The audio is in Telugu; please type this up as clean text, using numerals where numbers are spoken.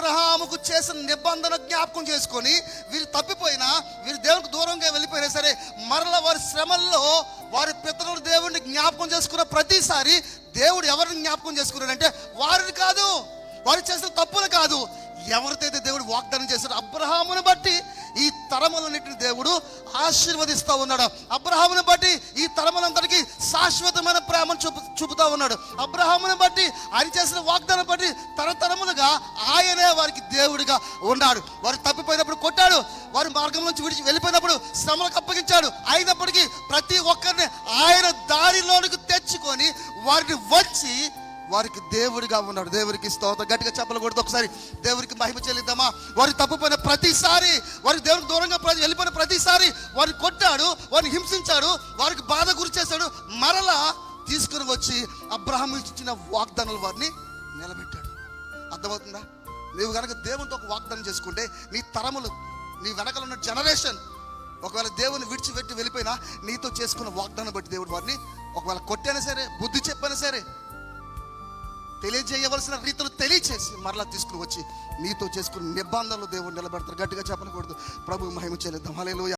అబ్రహాముకు చేసిన నిబంధన జ్ఞాపకం చేసుకొని వీరు తప్పిపోయినా, వీరు దేవునికి దూరంగా వెళ్ళిపోయినా సరే, మరలా వారి శ్రమల్లో వారి పితరులు దేవుడిని జ్ఞాపకం చేసుకున్న ప్రతిసారి దేవుడు ఎవరిని జ్ఞాపకం చేసుకున్నాడంటే వారిని కాదు, వారు చేసిన తప్పులు కాదు, ఎవరికైతే దేవుడు వాగ్దానం చేశాడు అబ్రహామును బట్టి ఈ తరములన్నిటిని దేవుడు ఆశీర్వదిస్తూ ఉన్నాడు. అబ్రహామును బట్టి ఈ తరములందరికీ శాశ్వతమైన ప్రేమను చూపుతూ ఉన్నాడు. అబ్రహామును బట్టి ఆయన చేసిన వాగ్దానం బట్టి తరతరములుగా ఆయనే వారికి దేవుడిగా ఉన్నాడు. వారు తప్పిపోయినప్పుడు కొట్టాడు, వారి మార్గం నుంచి విడిచి వెళ్ళిపోయినప్పుడు శ్రమలకు అప్పగించాడు. అయినప్పటికీ ప్రతి ఒక్కరిని ఆయన దారిలోనికి తెచ్చుకొని వారిని వచ్చి వారికి దేవుడిగా ఉన్నాడు. దేవుడికి స్తోత్రం. గట్టిగా చెప్పలు కొడుతూ ఒకసారి దేవుడికి మహిమ చెల్లిద్దామా. వారు తప్పిపోయిన ప్రతిసారి, వారి దేవుడికి దూరంగా వెళ్ళిపోయిన ప్రతిసారి వారిని కొట్టాడు, వారిని హింసించాడు, వారికి బాధ గురి చేశాడు. మరలా తీసుకుని వచ్చి అబ్రహాము ఇచ్చిన వాగ్దానాలు వారిని నిలబెట్టాడు. అర్థమవుతుందా? నీవు కనుక దేవునితో ఒక వాగ్దానం చేసుకుంటే నీ తరములు, నీ వెనకాల ఉన్న జనరేషన్ ఒకవేళ దేవుని విడిచిపెట్టి వెళ్ళిపోయినా నీతో చేసుకున్న వాగ్దానం బట్టి దేవుడు వారిని ఒకవేళ కొట్టైనా సరే, బుద్ధి చెప్పైనా సరే, తెలియజేయవలసిన రీతులు తెలియచేసి మరలా తీసుకుని వచ్చి నీతో చేసుకుని నిబంధనలు దేవుడు నిలబెడతారు. గట్టిగా చెప్పకూడదు. ప్రభు మహిమ చెల్లిద్దాం. హల్లెలూయా.